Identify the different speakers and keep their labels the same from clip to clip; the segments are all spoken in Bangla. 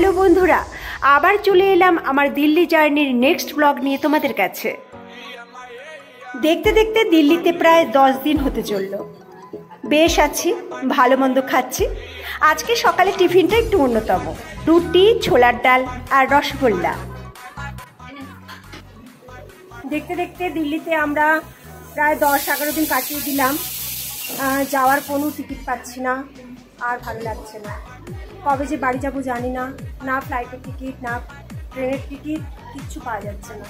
Speaker 1: হ্যালো বন্ধুরা, আবার চলে এলাম আমার দিল্লি জার্নির নেক্সট ব্লগ নিয়ে তোমাদের কাছে। দেখতে দেখতে দিল্লিতে প্রায় 10 দিন হতে চলল। বেশ আছি, ভালো মন্দ খাচ্ছি। আজকে সকালে টিফিনটা একটু অন্যতম, রুটি, ছোলার ডাল আর রসগোল্লা। দেখতে দেখতে দিল্লিতে আমরা প্রায় 10-11 দিন কাটিয়ে দিলাম। যাওয়ার কোনো টিকিট পাচ্ছি না, আর ভালো লাগছে না। কবে যে বাড়ি যাবো জানি না, না ফ্লাইটের টিকিট না ট্রেনের টিকিট, কিচ্ছু পাওয়া যাচ্ছে না।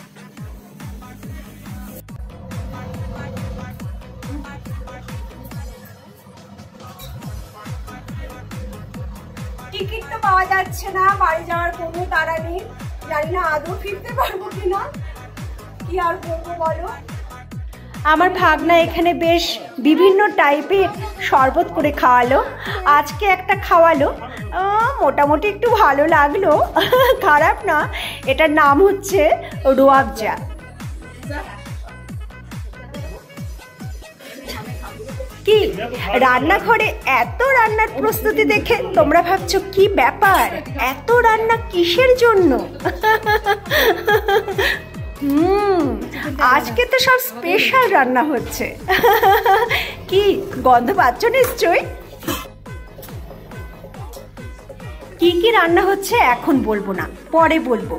Speaker 1: টিকিট তো পাওয়া যাচ্ছে না, বাড়ি যাওয়ার কোনো তাড়া নেই। জানি না আদৌ ফিরতে পারবো কিনা, কি আর করবো বলো। আমার ভাগনা এখানে বেশ বিভিন্ন টাইপের শরবত করে খাওয়ালো। আজকে একটা খাওয়ালো, মোটামুটি একটু ভালো লাগলো, খারাপ না। এটার নাম হচ্ছে রুয়াবজা। কি রান্নাঘরে এত রান্নার প্রস্তুতি দেখে তোমরা ভাবছো কি ব্যাপার, এত রান্না কিসের জন্য? আজকে তো সব স্পেশাল রান্না হচ্ছে। কি গন্ধ পাচ্ছ নিশ্চয়ই? কি কি রান্না হচ্ছে এখন বলবো না, পরে বলবো।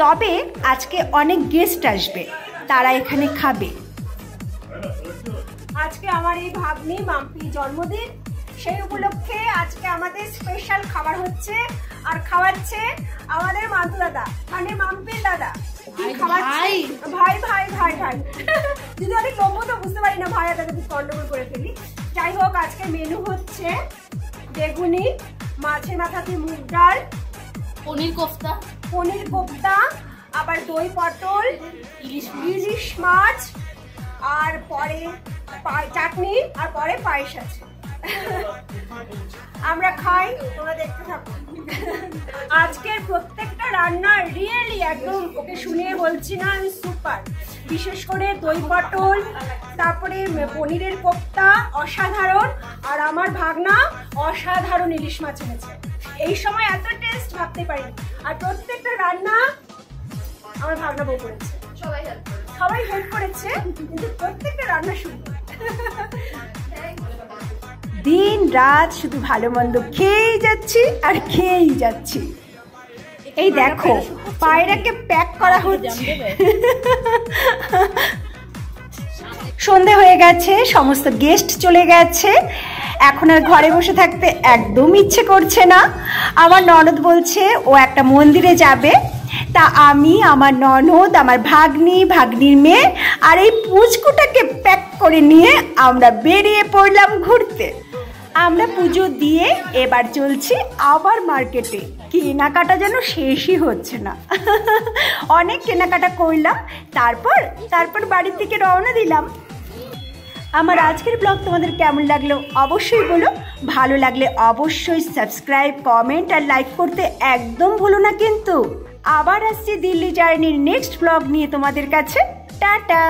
Speaker 1: তবে আজকে অনেক গেস্ট আসবে, তারা এখানে খাবে। আজকে আমার এই ভাগ্নি মাম্পির জন্মদিন, সেই উপলক্ষে আজকে আমাদের স্পেশাল খাবার হচ্ছে। আর খাওয়াচ্ছে আমাদের মান্তু দাদা, মানে মাম্পির দাদা। ভাই ভাই ভাই ভাই ভাই যদি অনেক লম্ব তো বুঝতে পারি না, ভাই দাদা গন্ডগোল করে ফেলি। যাই হোক, আজকে মেনু হচ্ছে বেগুনি, মাছের মাথা দিয়ে মুগ ডাল, পনির কোফতা, আবার দই পটল, ইলিশ মাছ, আর পরে চাটনি, আর পরে পায়েস আছে। আমরা খাই, তোমরা দেখতে থাকো। আজকের প্রত্যেকটা রান্না রিয়েলি একদম ওকে শুনিয়ে বলছি না, আমি সুপার। বিশেষ করে দই পটল, তারপরে পনিরের কোফতা অসাধারণ, আর আমার ভাগনা অসাধারণ ইলিশ মাছ এনেছে। এই সময় এত টেস্ট ভাবতে পারিনি। আর প্রত্যেকটা রান্না আমার ভাগনা বউ করেছে, সবাই হেল্প করেছে, কিন্তু প্রত্যেকটা রান্না সুন্দর। দিন রাত শুধু ভালো মন্দ খেয়েই যাচ্ছি আর খেয়েই যাচ্ছি। এই দেখো পায়রাকে প্যাক করা হচ্ছে। সন্ধে হয়ে গেছে, সমস্ত গেস্ট চলে গেছে, এখন আর ঘরে বসে থাকতে একদম ইচ্ছে করছে না। আমার ননদ বলছে ও একটা মন্দিরে যাবে। তা আমি, আমার ননদ, আমার ভাগ্নির মেয়ে আর এই পুচকুটাকে প্যাক করে নিয়ে আমরা বেরিয়ে পড়লাম ঘুরতে। আমরা পুজো দিয়ে এবার চলছি আবার মার্কেটে। কেনাকাটা যেন শেষই হচ্ছে না। অনেক কেনাকাটা করলাম, তারপর বাড়ির থেকে রওনা দিলাম। আমার আজকের ব্লগ তোমাদের কেমন লাগলো অবশ্যই বলো। ভালো লাগলে অবশ্যই সাবস্ক্রাইব, কমেন্ট আর লাইক করতে একদম ভুলো না কিন্তু। আবার আসছি দিল্লি জার্নির নেক্সট ব্লগ নিয়ে তোমাদের কাছে। টাটা।